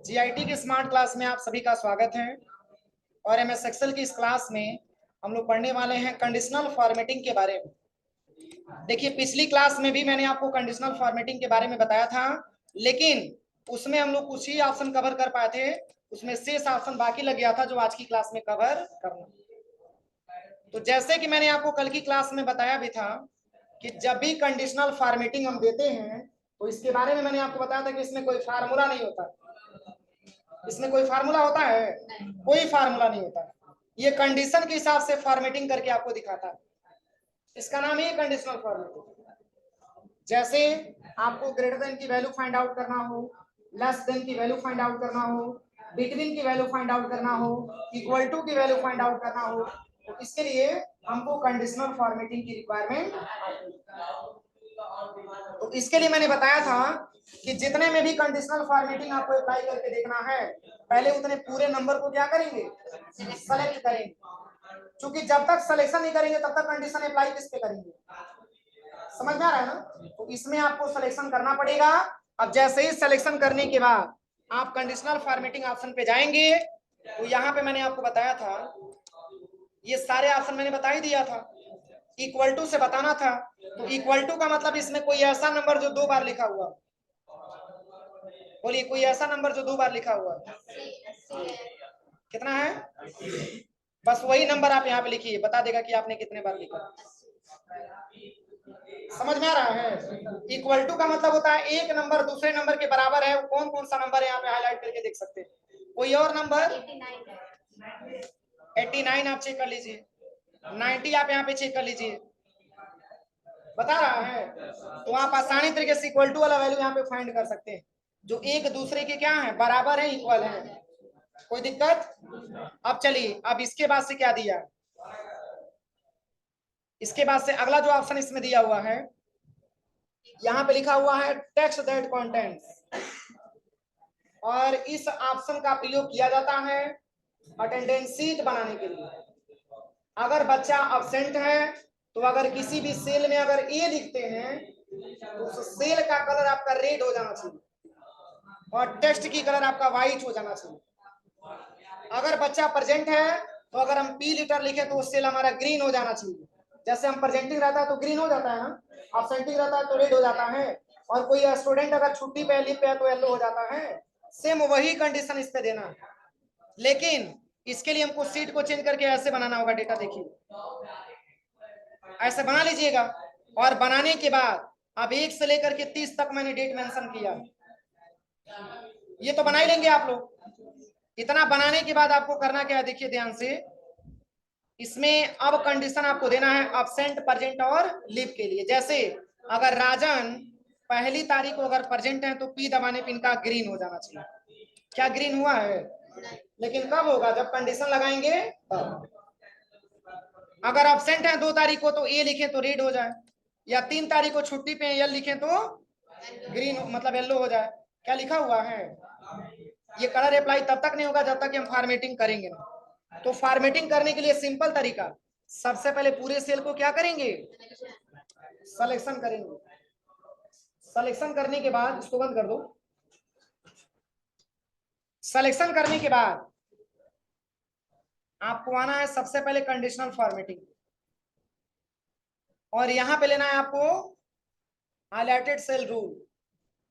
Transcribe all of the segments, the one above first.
GIT की smart class में आप सभी का स्वागत है। और एमएस एक्सेल की इस क्लास में हम लोग पढ़ने वाले हैं कंडीशनल फॉर्मेटिंग के बारे में। देखिए, पिछली क्लास में भी मैंने आपको कंडीशनल फॉर्मेटिंग के बारे में बताया था, लेकिन उसमें हम लोग कुछ ही ऑप्शन कवर कर पाए थे। उसमें शेष ऑप्शन बाकी लग गया था जो आज की क्लास में कवर करना। तो जैसे कि मैंने आपको कल की क्लास में बताया भी था कि जब भी कंडीशनल फॉर्मेटिंग हम देते हैं तो इसके बारे में मैंने आपको बताया था कि इसमें कोई फार्मूला नहीं होता। इसमें कोई फार्मूला होता है? कोई फार्मूला नहीं होता। ये कंडीशन के हिसाब से फॉर्मेटिंग करके आपको दिखाता है। इसका नाम है कंडीशनल फॉर्मेटिंग। जैसे आपको ग्रेटर देन की वैल्यू फाइंड आउट करना हो, लेस देन की वैल्यू फाइंड आउट करना हो, बिटवीन की वैल्यू फाइंड आउट करना हो, इक्वल टू की वैल्यू फाइंड आउट करना हो, तो इसके लिए हमको कंडीशनल फॉर्मेटिंग की रिक्वायरमेंट। तो इसके लिए मैंने बताया था कि जितने में भी कंडीशनल फॉर्मेटिंग आपको अप्लाई करके देखना है, पहले उतने पूरे नंबर को क्या करेंगे? सेलेक्ट करेंगे। क्योंकि जब तक सिलेक्शन नहीं करेंगे तब तक कंडीशन अप्लाई किस पे करेंगे? समझ में आ रहा है ना? तो इसमें आपको सिलेक्शन करना पड़ेगा। अब जैसे ही सिलेक्शन करने के बाद आप कंडीशनल फॉर्मेटिंग ऑप्शन पे जाएंगे, तो यहाँ पे मैंने आपको बताया था, ये सारे ऑप्शन मैंने बता ही दिया था। इक्वल टू से बताना था, तो इक्वल टू का मतलब इसमें कोई ऐसा नंबर जो 2 बार लिखा हुआ, बोलिए कोई ऐसा नंबर जो 2 बार लिखा हुआ। कितना है? बस वही नंबर आप यहाँ पे लिखिए, बता देगा कि आपने कितने बार लिखा। समझ में आ रहा है? इक्वल टू का मतलब होता है एक नंबर दूसरे नंबर के बराबर है। कौन कौन सा नंबर है यहाँ पे हाईलाइट करके देख सकते हैं। कोई और नंबर? 89 आप चेक कर लीजिए, 90 आप यहाँ पे चेक कर लीजिए, बता रहा है। तो आप आसानी तरीके से इक्वल टू वाला वैल्यू यहाँ पे फाइंड कर सकते हैं, जो एक दूसरे के क्या है? बराबर है, इक्वल है। कोई दिक्कत? अब चलिए, अब इसके बाद से क्या दिया? इसके बाद से अगला जो ऑप्शन इसमें दिया हुआ है, यहाँ पे लिखा हुआ है टेक्स्ट दैट कंटेंट्स, और इस ऑप्शन का प्रयोग किया जाता है अटेंडेंस शीट बनाने के लिए। अगर बच्चा अब्सेंट है तो अगर किसी भी सेल में अगर ए लिखते हैं तो उस सेल का कलर आपका रेड हो जाना चाहिए और टेक्स्ट की कलर आपका व्हाइट हो जाना चाहिए। अगर बच्चा प्रेजेंट है तो अगर हम पी लीटर लिखे तो सेल हमारा ग्रीन हो जाना चाहिए। जैसे हम प्रेजेंटिंग रहता है तो ग्रीन हो जाता है ना, अब्सेंटिंग रहता है तो रेड हो जाता है, और कोई स्टूडेंट अगर छुट्टी पे लीव पे है तो येलो हो जाता है। सेम वही कंडीशन इस पे देना है, लेकिन इसके लिए हमको सीट को चेंज करके ऐसे बनाना होगा। डेटा देखिए, ऐसे बना लीजिएगा, और बनाने के बाद अब 1 से लेकर के 30 तक मैंने डेट मेंशन किया। ये तो बना ही लेंगे आप लोग। इतना बनाने के बाद आपको करना क्या है, देखिए ध्यान से। इसमें अब कंडीशन आपको देना है अब्सेंट, प्रेजेंट और लीव के लिए। जैसे अगर राजन पहली तारीख को अगर प्रेजेंट है तो पी दबाने पे इनका ग्रीन हो जाना चाहिए। क्या ग्रीन हुआ है? लेकिन कब होगा? जब कंडीशन लगाएंगे तब। अगर अब्सेंट है 2 तारीख को तो ए लिखे तो रेड हो जाए, या 3 तारीख को छुट्टी पे एल लिखे तो ग्रीन मतलब येलो हो जाए। क्या लिखा हुआ है? ये कलर अप्लाई तब तक नहीं होगा जब तक हम फॉर्मेटिंग करेंगे ना। तो फॉर्मेटिंग करने के लिए सिंपल तरीका, सबसे पहले पूरे सेल को क्या करेंगे? सिलेक्शन करेंगे। सिलेक्शन करने के बाद इसको बंद कर दो। सिलेक्शन करने के बाद आपको आना है सबसे पहले कंडीशनल फॉर्मेटिंग, और यहां पे लेना है आपको हाईलाइटेड सेल रूल,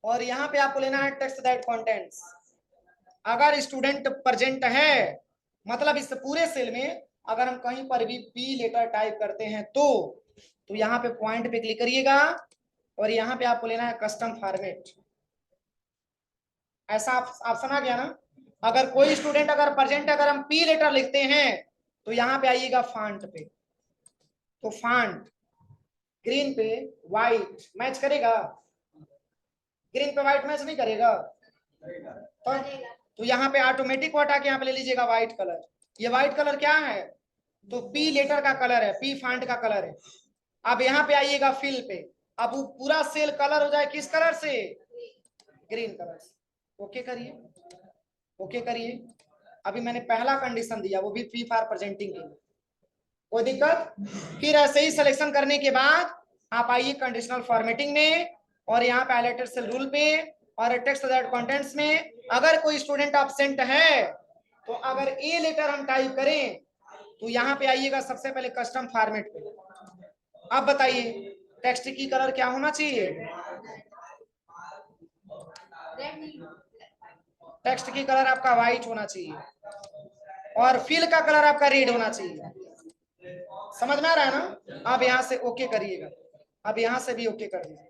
और यहाँ पे आपको लेना है टेक्स्ट दैट कंटेंट्स। अगर स्टूडेंट प्रेजेंट है मतलब इस पूरे सेल में अगर हम कहीं पर भी पी लेटर टाइप करते हैं तो यहाँ पे पॉइंट पे क्लिक करिएगा, और यहाँ पे आपको लेना है कस्टम फॉर्मेट। ऐसा ऑप्शन आ गया ना। अगर कोई स्टूडेंट अगर प्रेजेंट अगर हम पी लेटर लिखते हैं तो यहाँ पे आइएगा फॉन्ट पे, तो फॉन्ट ग्रीन पे व्हाइट मैच करेगा? ग्रीन पे व्हाइट मैच नहीं करेगा तो यहाँ पे ऑटोमेटिक को हटा के यहाँ पे ले लीजिएगा व्हाइट कलर। ये व्हाइट कलर क्या है? तो पी लेटर का कलर है, पी फॉन्ट का कलर है। अब यहाँ पे आइएगा फिल पे, अब वो पूरा सेल कलर हो जाए किस कलर से? ग्रीन कलर से। ओके करिए, ओके करिए। अभी मैंने पहला कंडीशन दिया, वो भी पी फॉर प्रेजेंटिंग के लिए। कोई दिक्कत? फिर ऐसे ही सिलेक्शन करने के बाद आप आइए कंडीशनल फॉर्मेटिंग में, और यहाँ पे हाइलाइटेड सेल रूल पे और टेक्स्ट दैट कंटेंट्स में अगर कोई स्टूडेंट एब्सेंट है तो अगर ए लेटर हम टाइप करें तो यहाँ पे आइएगा सबसे पहले कस्टम फॉर्मेट पे। अब बताइए टेक्स्ट की कलर क्या होना चाहिए? टेक्स्ट की कलर आपका व्हाइट होना चाहिए और फिल का कलर आपका रेड होना चाहिए। समझ में आ रहा है ना? अब यहाँ से ओके करिएगा। अब यहाँ से भी ओके कर दीजिए।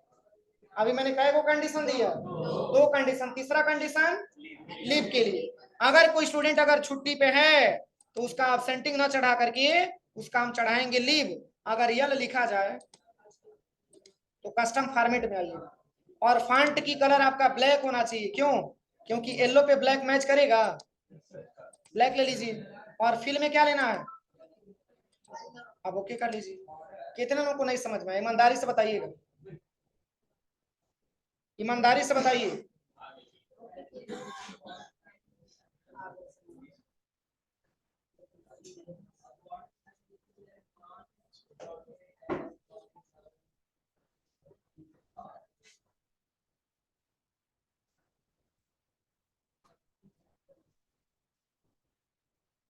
अभी मैंने कई को कंडीशन दिया? 2 कंडीशन। तीसरा कंडीशन लीव के लिए, अगर कोई स्टूडेंट अगर छुट्टी पे है तो उसका एब्सेंटिंग ना चढ़ा करके उसका हम चढ़ाएंगे लीव। अगर यल लिखा जाए तो कस्टम फॉर्मेट में आइएगा और फॉन्ट की कलर आपका ब्लैक होना चाहिए। क्यों? क्योंकि येलो पे ब्लैक मैच करेगा। ब्लैक ले लीजिए और फिल में क्या लेना है? अब ओके कर लीजिए। कितने लोगों को नहीं समझ में? ईमानदारी से बताइएगा, ईमानदारी से बताइए।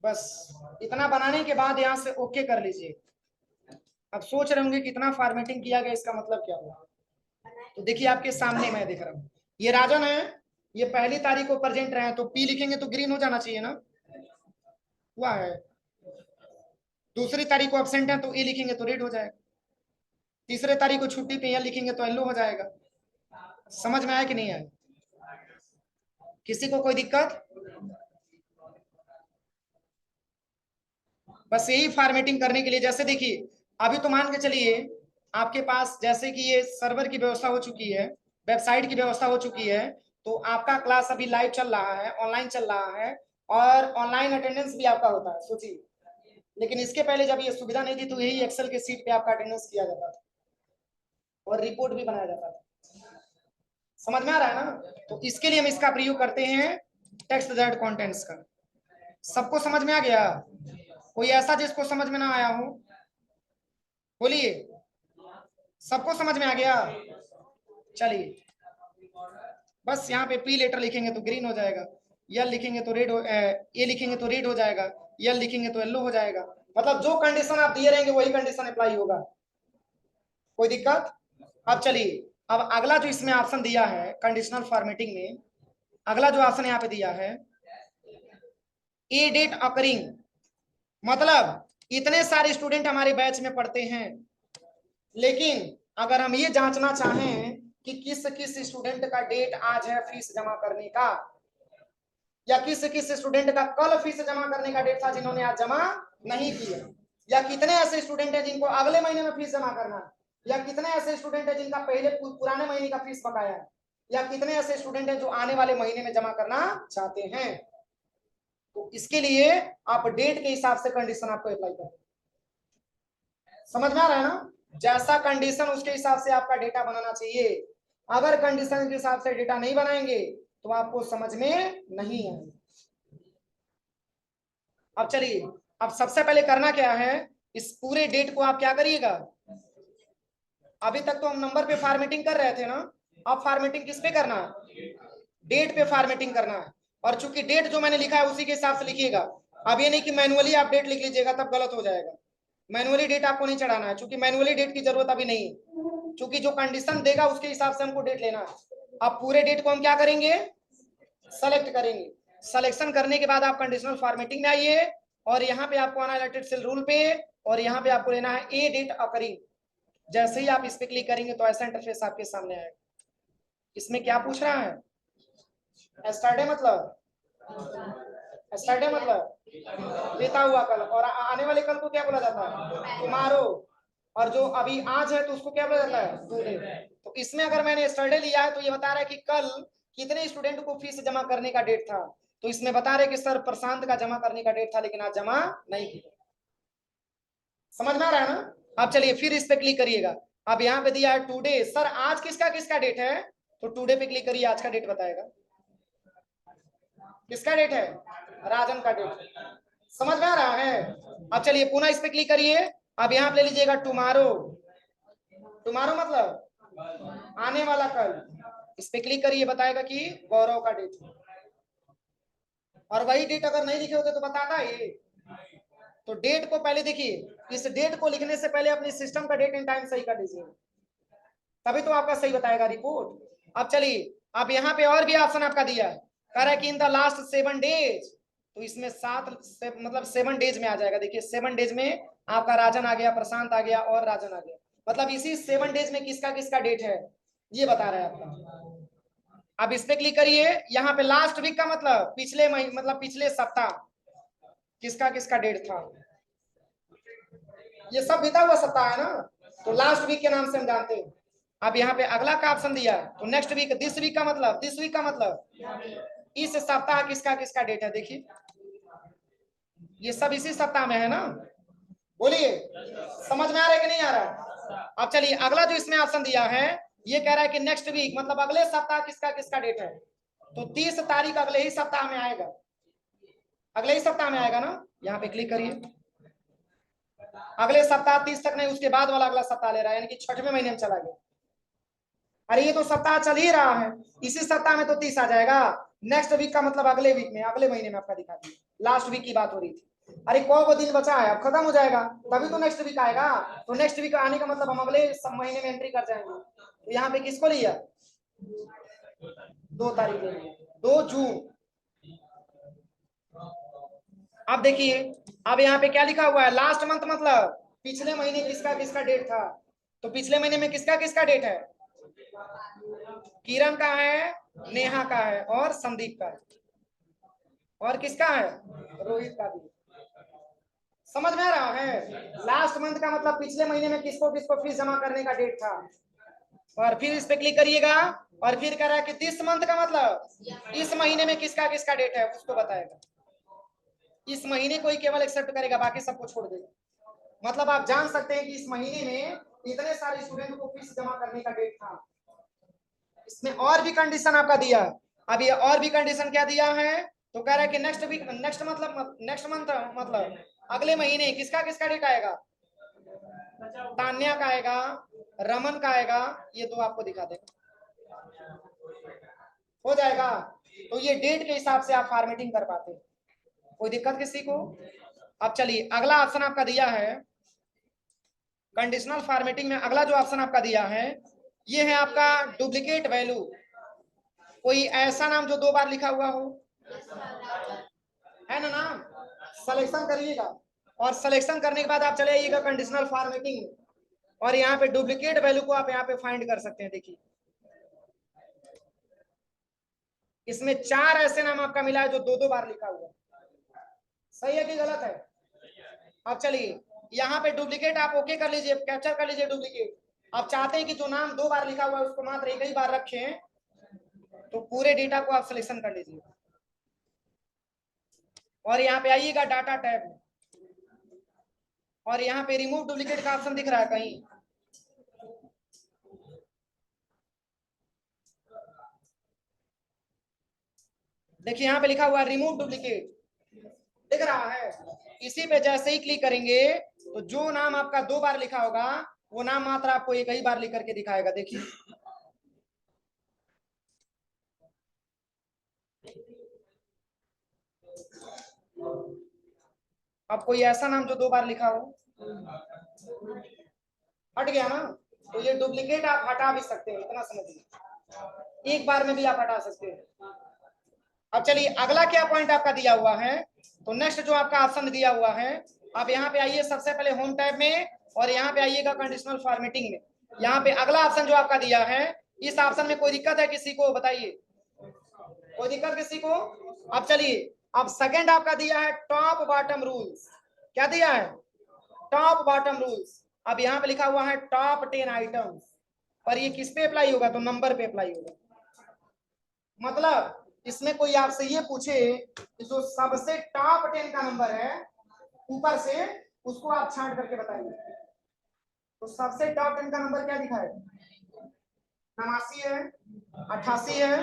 बस इतना बनाने के बाद यहाँ से ओके कर लीजिए। अब सोच रहे होंगे कितना फॉर्मेटिंग किया गया, इसका मतलब क्या हुआ? तो देखिए आपके सामने मैं देख रहा हूँ, ये राजन है, ये पहली तारीख को प्रेजेंट रहे हैं तो पी लिखेंगे तो ग्रीन हो जाना चाहिए ना? हुआ है। दूसरी तारीख को एब्सेंट है तो ए लिखेंगे तो रेड हो जाएगा। तीसरे तारीख को छुट्टी पे लिखेंगे तो येलो हो जाएगा। समझ में आया कि नहीं आया? किसी को कोई दिक्कत? बस यही फॉर्मेटिंग करने के लिए, जैसे देखिए अभी तो मान के चलिए आपके पास जैसे कि ये सर्वर की व्यवस्था हो चुकी है, वेबसाइट की व्यवस्था हो चुकी है, तो आपका क्लास अभी लाइव चल रहा है, ऑनलाइन चल रहा है और ऑनलाइन अटेंडेंस भी आपका होता है। सोचिए, लेकिन इसके पहले जब ये सुविधा नहीं थी तो यही एक्सेल के सीट पे आपका अटेंडेंस किया जाता था और रिपोर्ट भी बनाया जाता था। समझ में आ रहा है ना? तो इसके लिए हम इसका प्रयोग करते हैं टेक्स्ट दैट कंटेंट्स का। सबको समझ में आ गया? कोई ऐसा जिसको समझ में ना आया हो बोलिए। सबको समझ में आ गया? चलिए बस यहाँ पे पी लेटर लिखेंगे तो ग्रीन हो जाएगा, यल लिखेंगे तो रेड हो, ए लिखेंगे तो रेड हो जाएगा, यल लिखेंगे तो येलो हो जाएगा। मतलब जो कंडीशन आप दिए रहेंगे वही कंडीशन अप्लाई होगा। कोई दिक्कत? अब चलिए, अब अगला जो इसमें ऑप्शन दिया है कंडीशनल फॉर्मेटिंग में, अगला जो ऑप्शन यहाँ पे दिया है ए डेट अकरिंग, मतलब इतने सारे स्टूडेंट हमारे बैच में पढ़ते हैं, लेकिन अगर हम ये जांचना चाहें कि किस किस स्टूडेंट का डेट आज है फीस जमा करने का, या किस किस स्टूडेंट का कल फीस जमा करने का डेट था जिन्होंने आज जमा नहीं किया, या कितने ऐसे स्टूडेंट हैं जिनको अगले महीने में फीस जमा करना है, या कितने ऐसे स्टूडेंट हैं जिनका पहले पुराने महीने का फीस बकाया है, या कितने ऐसे स्टूडेंट हैं जो आने वाले महीने में जमा करना चाहते हैं, तो इसके लिए आप डेट के हिसाब से कंडीशन आपको अप्लाई करें। समझ में आ रहा है ना? जैसा कंडीशन उसके हिसाब से आपका डेटा बनाना चाहिए। अगर कंडीशन के हिसाब से डेटा नहीं बनाएंगे तो आपको समझ में नहीं आएगा। अब चलिए, अब सबसे पहले करना क्या है, इस पूरे डेट को आप क्या करिएगा, अभी तक तो हम नंबर पे फॉर्मेटिंग कर रहे थे ना, अब फॉर्मेटिंग किस पे करना है? डेट पे फॉर्मेटिंग करना है। और चूंकि डेट जो मैंने लिखा है उसी के हिसाब से लिखिएगा। अब ये नहीं कि मैनुअली आप डेट लिख लीजिएगा, तब गलत हो जाएगा। मैनुअली डेट आपको नहीं चढ़ाना है, चूंकि मैनुअली डेट की जरूरत अभी नहीं है, चूंकि जो कंडीशन देगा उसके हिसाब से हमको डेट लेना है। अब पूरे डेट को हम क्या करेंगे, सेलेक्ट करेंगे। सिलेक्शन करने के बाद आप कंडीशनल फॉर्मेटिंग में आइए और यहाँ पे आपको आना है इलेक्टेड सेल रूल पे, और यहाँ पे आपको लेना है ए डेट अकरिंग। जैसे ही आप इस पे क्लिक करेंगे तो ऐसा इंटरफेस आपके सामने आएगा। इसमें क्या पूछ रहा है? एस्टरडे मतलब, एस्टरडे मतलब बीता हुआ कल, और आने वाले कल को क्या बोला जाता है? टुमारो। और जो अभी आज है तो उसको क्या बोला जाता है? टुडे। तो इसमें अगर मैंने एस्टरडे लिया है तो ये बता रहा है कि कल कितने स्टूडेंट को फीस जमा करने का डेट था, तो इसमें बता रहे कि सर प्रशांत का जमा करने का डेट था लेकिन आज जमा नहीं किया। समझ में आ रहा है ना? अब चलिए फिर इस पे क्लिक करिएगा। अब यहाँ पे दिया है टुडे, सर आज किसका किसका डेट है, तो टुडे पे क्लिक करिए, आज का डेट बताएगा। किसका डेट है? राजन का डेट। समझ में आ रहा है? अब चलिए पुनः इस पे क्लिक करिए। अब यहाँ पे ले लीजिएगा टुमारो। टुमारो मतलब आने वाला कल। इस पे क्लिक करिए, बताएगा कि गौरव का डेट। और वही डेट अगर नहीं लिखे होते तो बताता है ये। तो डेट को पहले देखिए, इस डेट को लिखने से पहले अपने सिस्टम का डेट एंड टाइम सही कर लीजिए, तभी तो आपका सही बताएगा रिपोर्ट। अब चलिए, अब यहाँ पे और भी ऑप्शन आपका दिया है, कह रहा है कि इन द लास्ट 7 डेज, तो इसमें मतलब 7 डेज में आ जाएगा। देखिए 7 डेज में आपका राजन आ गया, प्रशांत आ गया और राजन आ गया, मतलब इसी 7 डेज में किसका किसका डेट है ये बता रहा है आपका। अब इस पे क्लिक करिए, यहाँ पे लास्ट वीक का मतलब पिछले महीने, मतलब पिछले सप्ताह किसका किसका डेट था, ये सब बीता हुआ सप्ताह है ना, तो लास्ट वीक के नाम से हम जानते हैं। अब यहाँ पे अगला का ऑप्शन दिया है, तो नेक्स्ट वीक, दिस वीक का मतलब, दिस वीक का मतलब इस सप्ताह किसका किसका डेट है। देखिए ये सब इसी सप्ताह में है ना, बोलिए समझ में आ रहा है कि नहीं आ रहा। अब चलिए अगला जो इसमें ऑप्शन दिया है, ये कह रहा है कि नेक्स्ट वीक मतलब अगले सप्ताह किसका किसका डेट है, तो 30 तारीख अगले ही सप्ताह में आएगा, अगले ही सप्ताह में आएगा ना। यहाँ पे क्लिक करिए, अगले सप्ताह 30 तक नहीं, उसके बाद वाला अगला सप्ताह ले रहा है, यानी कि 6वें महीने में चला गया। अरे ये तो सप्ताह चल ही रहा है, इसी सप्ताह में तो 30 आ जाएगा। नेक्स्ट वीक का मतलब अगले वीक में, अगले महीने में आपका दिखा दिया, लास्ट वीक की बात हो रही थी। अरे को दिन बचा है, अब खत्म हो जाएगा, तभी तो नेक्स्ट वीक आएगा। तो नेक्स्ट वीक आने का मतलब हम अगले महीने में एंट्री कर जाएंगे। तो यहाँ पे किसको लिया, 2 तारीख ले लिया, 2 जून। अब देखिए, अब यहाँ पे क्या लिखा हुआ है, लास्ट मंथ मतलब पिछले महीने किसका किसका डेट था, तो पिछले महीने में किसका किसका डेट है, किरण का है, नेहा का है और संदीप का है, और किसका है, रोहित का भी। समझ में आ रहा है, लास्ट मंथ का मतलब पिछले महीने में किसको किसको फीस जमा करने का डेट था। और फिर इस पे क्लिक करिएगा, और फिर कह रहा है कि दिस मंथ का मतलब इस महीने में किसका किसका डेट है उसको बताएगा। इस महीने को ही केवल एक्सेप्ट करेगा, बाकी सबको छोड़ देगा। मतलब आप जान सकते हैं कि इस महीने में इतने सारे स्टूडेंट को फीस जमा करने का डेट था। इसमें और भी कंडीशन आपका दिया, अब ये और भी कंडीशन क्या दिया है, तो कह रहा है कि नेक्स्ट वीक, नेक्स्ट मतलब नेक्स्ट मंथ मतलब अगले महीने किसका किसका डेट आएगा, तान्या का आएगा, रमन का आएगा, ये दो आपको दिखा देगा, हो जाएगा। तो ये डेट के हिसाब से आप फॉर्मेटिंग कर पाते हैं, कोई दिक्कत किसी को। अब चलिए अगला ऑप्शन आपका दिया है कंडीशनल फॉर्मेटिंग में, अगला जो ऑप्शन आपका दिया है ये है आपका डुप्लीकेट वैल्यू। कोई ऐसा नाम जो 2 बार लिखा हुआ हो, है ना नाम, सिलेक्शन करिएगा, और सिलेक्शन करने के बाद आप चले आइएगा कंडीशनल फॉर्मेटिंग में, और यहाँ पे डुप्लीकेट वैल्यू को आप यहाँ पे फाइंड कर सकते हैं। देखिए इसमें 4 ऐसे नाम आपका मिला है जो 2 बार लिखा हुआ, सही है कि गलत है। अब चलिए यहाँ पे डुप्लीकेट आप ओके कर लीजिए, कैप्चर कर लीजिए डुप्लीकेट। आप चाहते हैं कि जो नाम 2 बार लिखा हुआ है उसको मात्र एक ही बार रखें, तो पूरे डेटा को आप सिलेक्शन कर लीजिए, और यहाँ पे आइएगा डाटा टैब में, और यहाँ पे रिमूव डुप्लीकेट का ऑप्शन दिख रहा है कहीं, देखिए यहाँ पे लिखा हुआ है रिमूव डुप्लीकेट, दिख रहा है। इसी पे जैसे ही क्लिक करेंगे तो जो नाम आपका 2 बार लिखा होगा वो नाम मात्र आपको एक ही बार लिख करके दिखाएगा। देखिए अब कोई ऐसा नाम जो 2 बार लिखा हो, हट गया ना, तो ये डुप्लीकेट आप हटा भी सकते हैं, इतना समझिए, एक बार में भी आप हटा सकते हैं। अब चलिए अगला क्या पॉइंट आपका दिया हुआ है, तो नेक्स्ट जो आपका ऑप्शन दिया हुआ है, आप यहाँ पे आइए सबसे पहले होम टैब में, और यहाँ पे आइएगा कंडीशनल फॉर्मेटिंग में। यहाँ पे अगला ऑप्शन जो आपका दिया है, इस ऑप्शन में कोई दिक्कत है किसी को, बताइए कोई दिक्कत किसी को। अब चलिए, अब सेकंड आपका दिया है टॉप बॉटम रूल्स, क्या दिया है, टॉप बॉटम रूल्स। अब यहाँ पे लिखा हुआ है टॉप 10 आइटम्स, पर ये किस पे अप्लाई होगा, तो नंबर पे अप्लाई होगा। मतलब इसमें कोई आपसे ये पूछे कि जो सबसे टॉप 10 का नंबर है ऊपर से, उसको आप छांट करके बताइए, तो सबसे टॉप 10 का नंबर क्या दिखा है, 89 है, 88 है,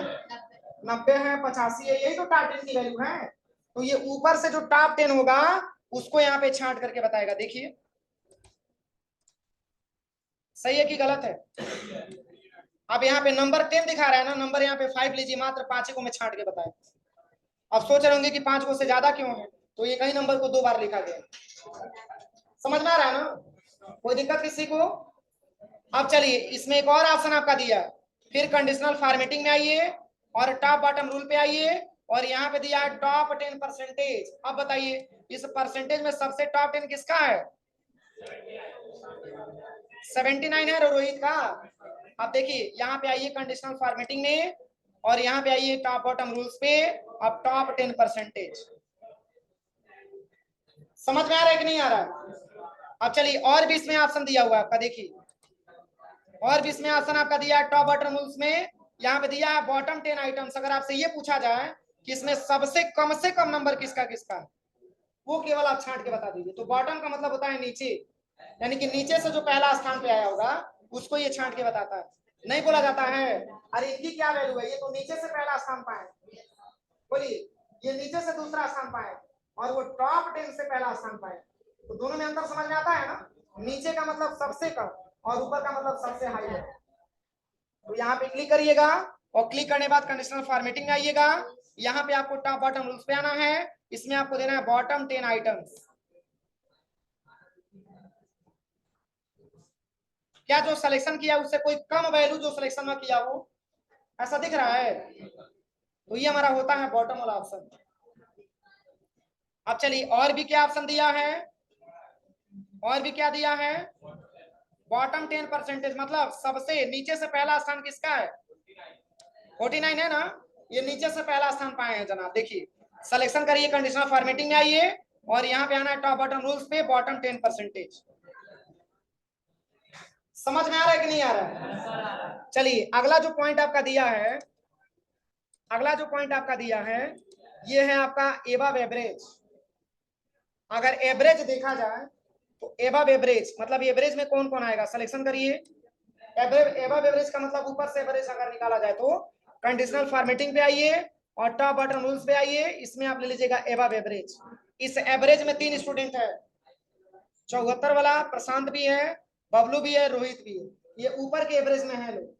90 है, 85 है, यही तो टॉप 10 की वैल्यू है। तो ये ऊपर से जो टॉप 10 होगा उसको यहाँ पे छांट करके बताएगा। देखिए सही है कि गलत है, अब यहाँ पे नंबर 10 दिखा रहा है ना, नंबर यहाँ पे 5 लीजिए, मात्र 5 को मैं छांट के बताया। अब सोच रहे होंगे कि 5 को से ज्यादा क्यों है, तो ये कई नंबर को 2 बार लिखा गया। समझ में आ रहा है ना, कोई दिक्कत किसी को? अब चलिए इसमें एक और ऑप्शन आपका दिया, फिर कंडीशनल फॉर्मेटिंग में आइए और टॉप बॉटम रूल पे आइए और यहाँ पे दिया है टॉप 10%। अब बताइए इस परसेंटेज में सबसे टॉप 10 किसका है? 79 है रोहित का। अब देखिए यहाँ पे आइए कंडीशनल फॉर्मेटिंग में और यहाँ पे आइए टॉप बॉटम रूल्स पे। अब टॉप 10%, समझ में आ रहा है कि नहीं आ रहा है? अब चलिए और भी इसमें ऑप्शन दिया हुआ है आपका, देखिए और भी इसमें ऑप्शन आपका दिया है टॉप बॉटम रूल्स में। यहाँ पे दिया है बॉटम 10 आइटम्स। अगर आपसे ये पूछा जाए कि इसमें सबसे कम से कम नंबर किसका किसका है, वो केवल आप छांट के बता दीजिए। तो बॉटम का मतलब होता है नीचे, यानी कि नीचे से जो पहला स्थान पे आया होगा उसको ये छांट के बताता है। नहीं बोला जाता है अरे इनकी क्या वैल्यू है, ये तो नीचे से पहला स्थान पाए, बोलिए ये नीचे से दूसरा स्थान पाए और वो टॉप 10 से पहला स्थान पाए, तो दोनों में अंतर समझ में आता है ना? नीचे का मतलब सबसे कम और ऊपर का मतलब सबसे हाई है। तो यहाँ पे क्लिक करिएगा और क्लिक करने के बाद कंडीशनल फॉर्मेटिंग में आइएगा। यहाँ पे आपको टॉप बॉटम रूल्स पे आना है, इसमें आपको देना है बॉटम 10 आइटम्स। क्या जो सिलेक्शन किया उससे कोई कम वैल्यू जो सिलेक्शन में किया हो, ऐसा दिख रहा है? तो ये हमारा होता है बॉटम वाला ऑप्शन। अब चलिए और भी क्या ऑप्शन दिया है, और भी क्या दिया है? बॉटम 10%, मतलब सबसे नीचे से पहला स्थान किसका है? 49 है ना, ये नीचे से पहला स्थान पाए हैं जनाब। देखिए सिलेक्शन करिए, कंडीशनल फॉर्मेटिंग में आइए और यहाँ पे आना है टॉप बॉटम रूल्स पे, बॉटम 10%। समझ में आ रहा है कि नहीं आ रहा है? चलिए अगला जो पॉइंट आपका दिया है, अगला जो पॉइंट आपका दिया है ये है आपका एबव एवरेज। अगर एवरेज देखा जाए तो एबव एवरेज मतलब एवरेज में कौन कौन आएगा, सिलेक्शन करिए। एबव एवरेज का मतलब ऊपर से एवरेज अगर निकाला जाए तो कंडीशनल फॉर्मेटिंग पे आइए और टॉप बॉटम रूल्स पे आइए, इसमें आप ले लीजिएगा एबव एवरेज। इस एवरेज में 3 स्टूडेंट है, 74 वाला प्रशांत भी है, बबलू भी है, रोहित भी है। ये ऊपर के एवरेज में है लोग,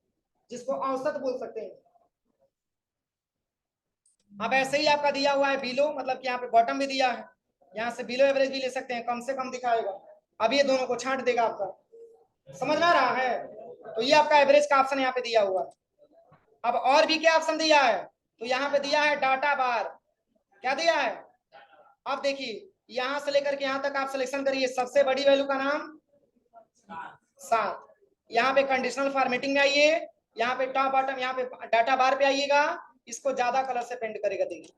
जिसको औसत बोल सकते हैं। अब ऐसे ही आपका दिया हुआ है बिलो, मतलब कि यहाँ पे बॉटम भी दिया है, यहाँ से बिलो एवरेज भी ले सकते हैं, कम से कम दिखाएगा। अब ये दोनों को छांट देगा आपका, समझ में आ रहा है? तो ये आपका एवरेज का ऑप्शन यहाँ पे दिया हुआ है। अब और भी क्या ऑप्शन दिया है, तो यहाँ पे दिया है डाटा बार। क्या दिया है? अब देखिए यहां से लेकर के यहां तक आप सिलेक्शन करिए, सबसे बड़ी वैल्यू का नाम 7। यहाँ पे कंडीशनल फॉर्मेटिंग में आइए, यहाँ पे टॉप बॉटम, यहाँ पे डाटा बार पे आइएगा, इसको ज्यादा कलर से पेंट करेगा, देखिए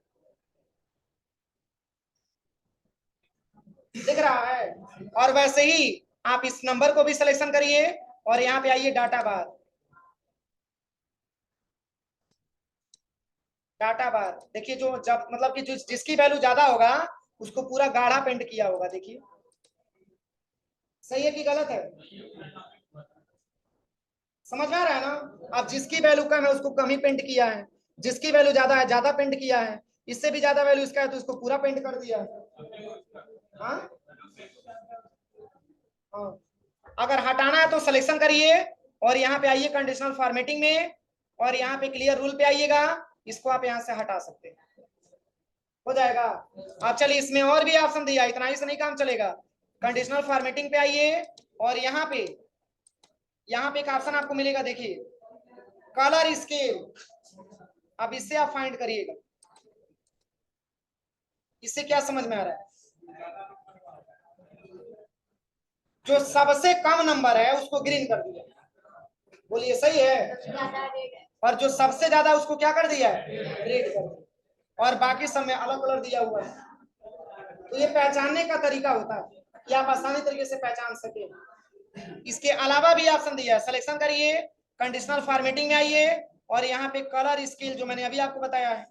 दिख रहा है? और वैसे ही आप इस नंबर को भी सिलेक्शन करिए और यहाँ पे आइए डाटा बार। डाटा बार देखिए, जो जब मतलब कि जो जिसकी वैल्यू ज्यादा होगा उसको पूरा गाढ़ा पेंट किया होगा, देखिए सही है कि गलत है? समझ में आ रहा है ना? अब जिसकी वैल्यू कम है उसको कम ही पेंट किया है, जिसकी वैल्यू ज्यादा है ज्यादा पेंट किया है, इससे भी ज्यादा वैल्यू इसका है तो इसको पूरा पेंट कर दिया है। हाँ हाँ, अगर हटाना है तो सिलेक्शन करिए और यहाँ पे आइए कंडीशनल फॉर्मेटिंग में और यहाँ पे क्लियर रूल पे आइएगा, इसको आप यहाँ से हटा सकते हैं, हो जाएगा। अब चलिए इसमें और भी ऑप्शन दिया, इतना ही से नहीं काम चलेगा। कंडीशनल फॉर्मेटिंग पे आइए और यहाँ पे एक ऑप्शन आपको मिलेगा, देखिए कलर स्केल। अब इससे आप फाइंड करिएगा, इससे क्या समझ में आ रहा है? जो सबसे कम नंबर है उसको ग्रीन कर दिया, बोलिए सही है? और जो सबसे ज्यादा उसको क्या कर दिया है, रेड कर दिया, और बाकी सब में अलग कलर दिया हुआ है। तो ये पहचानने का तरीका होता है कि आप आसानी तरीके से पहचान सके। इसके अलावा भी ऑप्शन दिया है, सिलेक्शन करिए, कंडीशनल फॉर्मेटिंग में आइए और यहाँ पे कलर स्केल जो मैंने अभी आपको बताया है,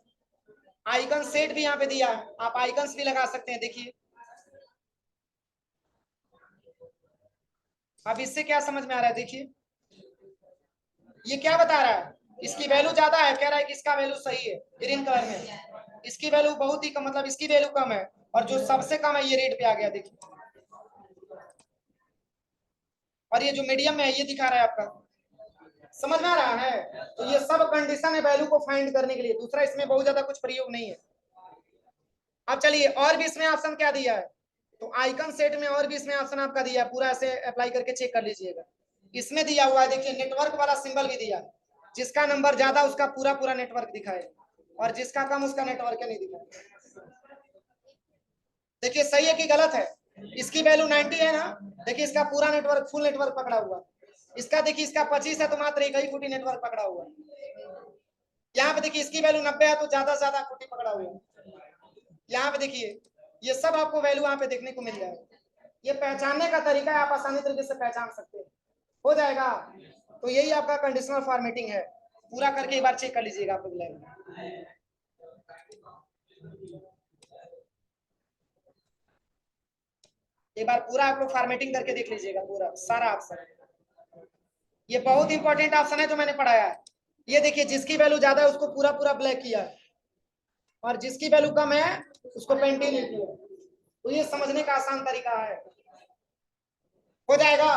आइकन सेट भी यहाँ पे दिया है, आप आइकन्स भी लगा सकते हैं। देखिए अब इससे क्या समझ में आ रहा है, देखिए ये क्या बता रहा है, इसकी वैल्यू ज्यादा है, कह रहा है कि इसका वैल्यू सही है ग्रीन कलर में, इसकी वैल्यू बहुत ही कम मतलब इसकी वैल्यू कम है, और जो सबसे कम है ये रेड पे आ गया, देखिए। और ये जो मीडियम में है ये दिखा रहा है आपका समझ में आ रहा है? तो ये सब कंडीशन है वैल्यू को फाइंड करने के लिए, दूसरा इसमें बहुत ज्यादा कुछ प्रयोग नहीं है। अब चलिए और भी इसमें ऑप्शन क्या दिया है, तो आइकन सेट में और भी इसमें ऑप्शन आपका दिया है, पूरा ऐसे अप्लाई करके चेक कर लीजिएगा। इसमें दिया हुआ है देखिए नेटवर्क वाला सिंबल भी दिया, जिसका नंबर ज्यादा उसका पूरा पूरा नेटवर्क दिखाए और जिसका कम उसका नेटवर्क नहीं दिखाए। देखिए सही है कि गलत है? इसकी वैल्यू 90 है ना, देखिए इसका पूरा नेटवर्क फुल नेटवर्क पकड़ा हुआ, इसका देखिए इसका 25 है तो मात्र एक ही फुटी नेटवर्क पकड़ा हुआ। यहाँ पे देखिए इसकी वैल्यू 90 है तो ज्यादा से ज्यादा फुटी पकड़ा हुआ। यहाँ पे देखिए ये सब आपको वैल्यू यहाँ पे देखने को मिल जाएगा। ये पहचानने का तरीका है, आप आसानी तरीके से पहचान सकते हैं, हो जाएगा। तो यही आपका कंडीशनल फॉर्मेटिंग है, पूरा करके एक बार चेक कर लीजिएगा आप लोग। एक बार पूरा आप लोग फॉर्मेटिंग करके देख लीजिएगा पूरा सारा ऑप्शन। ये बहुत इंपॉर्टेंट ऑप्शन है जो मैंने पढ़ाया है। ये देखिए जिसकी वैल्यू ज्यादा है उसको पूरा पूरा ब्लैक किया है और जिसकी वैल्यू कम है उसको पेंटिंग नहीं किया। तो ये समझने का आसान तरीका है, हो जाएगा।